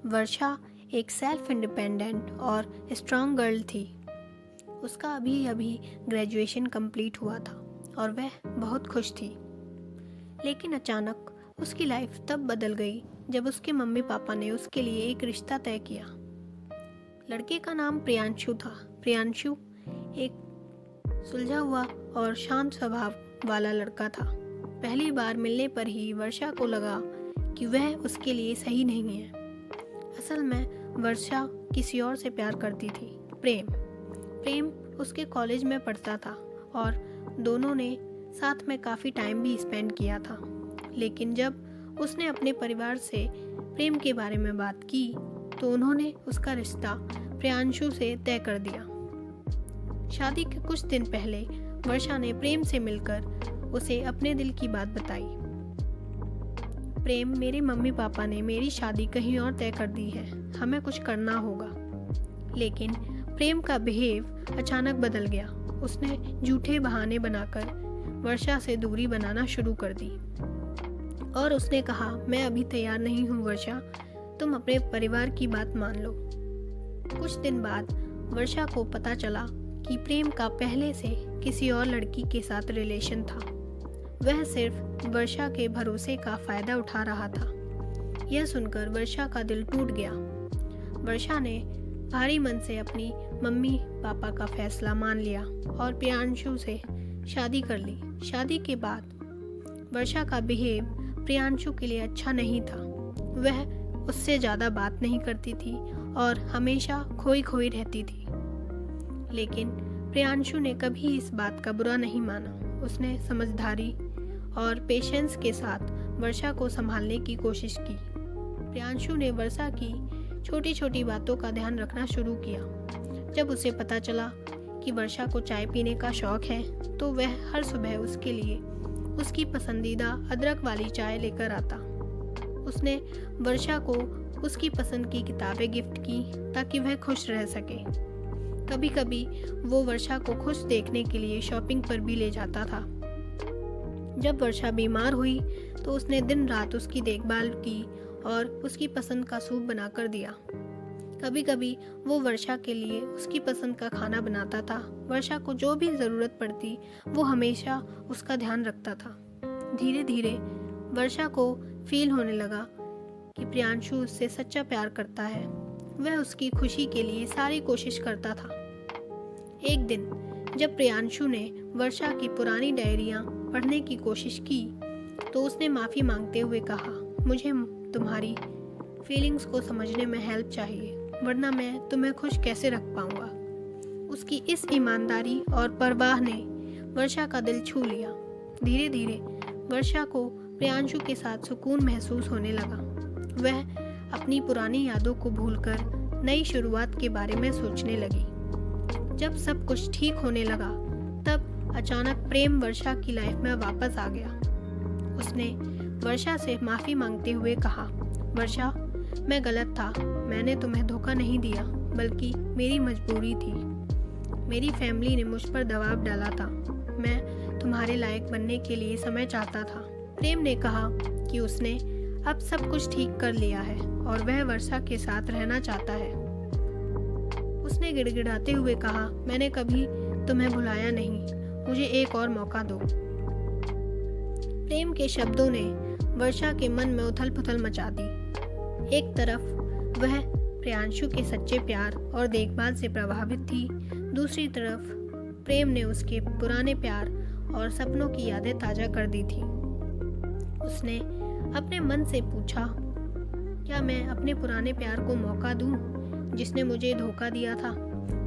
वर्षा एक self independent और strong girl थी। उसका अभी अभी ग्रेजुएशन कंप्लीट हुआ था और वह बहुत खुश थी। लेकिन अचानक उसकी लाइफ तब बदल गई जब उसके मम्मी पापा ने उसके लिए एक रिश्ता तय किया। लड़के का नाम प्रियांशु था। प्रियांशु एक सुलझा हुआ और शांत स्वभाव वाला लड़का था। पहली बार मिलने पर ही वर्षा को लगा कि वह उसके लिए सही नहीं है। असल में वर्षा किसी और से प्यार करती थी, प्रेम उसके कॉलेज में पढ़ता था और दोनों ने साथ में काफ़ी टाइम भी स्पेंड किया था। लेकिन जब उसने अपने परिवार से प्रेम के बारे में बात की तो उन्होंने उसका रिश्ता प्रियांशु से तय कर दिया। शादी के कुछ दिन पहले वर्षा ने प्रेम से मिलकर उसे अपने दिल की बात बताई। प्रेम, मेरे मम्मी पापा ने मेरी शादी कहीं और तय कर दी है, हमें कुछ करना होगा। लेकिन प्रेम का बिहेव अचानक बदल गया। उसने झूठे बहाने बनाकर वर्षा से दूरी बनाना शुरू कर दी और उसने कहा, मैं अभी तैयार नहीं हूँ वर्षा, तुम अपने परिवार की बात मान लो। कुछ दिन बाद वर्षा को पता चला कि प्रेम का पहले से किसी और लड़की के साथ रिलेशन था। वह सिर्फ वर्षा के भरोसे का फायदा उठा रहा था। यह सुनकर वर्षा का दिल टूट गया। वर्षा ने भारी मन से अपनी मम्मी पापा का फैसला मान लिया और प्रियांशु से शादी कर ली। शादी के बाद वर्षा का बिहेव प्रियांशु के लिए अच्छा नहीं था। वह उससे ज़्यादा बात नहीं करती थी और हमेशा खोई खोई रहती थी। लेकिन प्रियांशु ने कभी इस बात का बुरा नहीं माना। उसने समझदारी और पेशेंस के साथ वर्षा को संभालने की कोशिश की। प्रियांशु ने वर्षा की छोटी छोटी बातों का ध्यान रखना शुरू किया। जब उसे पता चला कि वर्षा को चाय पीने का शौक है तो वह हर सुबह उसके लिए उसकी पसंदीदा अदरक वाली चाय लेकर आता। उसने वर्षा को उसकी पसंद की किताबें गिफ्ट की ताकि वह खुश रह सके। कभी कभी वो वर्षा को खुश देखने के लिए शॉपिंग पर भी ले जाता था। जब वर्षा बीमार हुई तो उसने दिन रात उसकी देखभाल की और उसकी पसंद का सूप बनाकर दिया। कभी कभी वो वर्षा के लिए उसकी पसंद का खाना बनाता था। वर्षा को जो भी ज़रूरत पड़ती वो हमेशा उसका ध्यान रखता था। धीरे धीरे वर्षा को फील होने लगा कि प्रियांशु उससे सच्चा प्यार करता है। वह उसकी खुशी के लिए सारी कोशिश करता था। एक दिन जब प्रियांशु ने वर्षा की पुरानी डायरियाँ पढ़ने की कोशिश की तो उसने माफ़ी मांगते हुए कहा, मुझे तुम्हारी फीलिंग्स को समझने में हेल्प चाहिए, वरना मैं तुम्हें खुश कैसे रख पाऊंगा। उसकी इस ईमानदारी और परवाह ने वर्षा का दिल छू लिया। धीरे धीरे वर्षा को प्रियांशु के साथ सुकून महसूस होने लगा। वह अपनी पुरानी यादों को भूलकर नई शुरुआत के बारे में सोचने लगी। जब सब कुछ ठीक होने लगा तब अचानक प्रेम वर्षा की लाइफ में वापस आ गया। उसने वर्षा से माफ़ी मांगते हुए कहा, वर्षा, मैं गलत था, मैंने तुम्हें धोखा नहीं दिया, बल्कि मेरी मजबूरी थी। मेरी फैमिली ने मुझ पर दबाव डाला था। मैं तुम्हारे लायक बनने के लिए समय चाहता था। प्रेम ने कहा कि उसने अब सब कुछ ठीक कर लिया है और वह वर्षा के साथ रहना चाहता है। उसने गिड़गिड़ाते हुए कहा, मैंने कभी तुम्हें भुलाया नहीं, मुझे एक और मौका दो। प्रेम के शब्दों ने वर्षा के मन में उथल पुथल मचा दी। एक तरफ वह प्रियांशु के सच्चे प्यार और देखभाल से प्रभावित थी, दूसरी तरफ प्रेम ने उसके पुराने प्यार और सपनों की यादें ताज़ा कर दी थी। उसने अपने मन से पूछा, क्या मैं अपने पुराने प्यार को मौका दूं जिसने मुझे धोखा दिया था,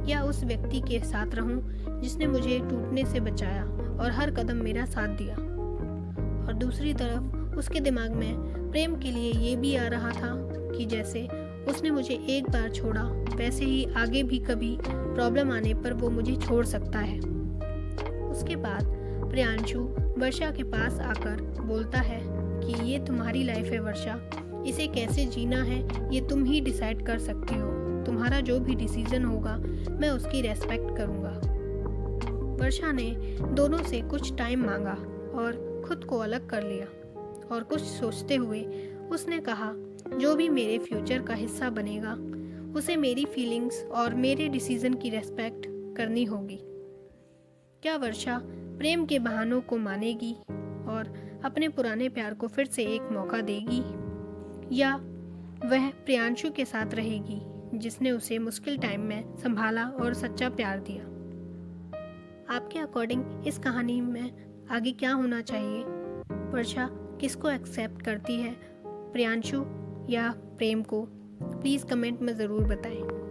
या उस व्यक्ति के साथ रहूं जिसने मुझे टूटने से बचाया और हर कदम मेरा साथ दिया। और दूसरी तरफ उसके दिमाग में प्रेम के लिए ये भी आ रहा था कि जैसे उसने मुझे एक बार छोड़ा वैसे ही आगे भी कभी प्रॉब्लम आने पर वो मुझे छोड़ सकता है। उसके बाद प्रियांशु वर्षा के पास आकर बोलता है कि ये तुम्हारी लाइफ है वर्षा, इसे कैसे जीना है ये तुम ही डिसाइड कर सकती हो। तुम्हारा जो भी डिसीजन होगा मैं उसकी रेस्पेक्ट करूँगा। वर्षा ने दोनों से कुछ टाइम मांगा और खुद को अलग कर लिया और कुछ सोचते हुए उसने कहा, जो भी मेरे फ्यूचर का हिस्सा बनेगा उसे मेरी फीलिंग्स और मेरे डिसीजन की रेस्पेक्ट करनी होगी। क्या वर्षा प्रेम के बहानों को मानेगी और अपने पुराने प्यार को फिर से एक मौका देगी, या वह प्रियांशु के साथ रहेगी जिसने उसे मुश्किल टाइम में संभाला और सच्चा प्यार दिया? आपके अकॉर्डिंग इस कहानी में आगे क्या होना चाहिए? वर्षा किसको एक्सेप्ट करती है, प्रियांशु या प्रेम को? प्लीज़ कमेंट में ज़रूर बताएं।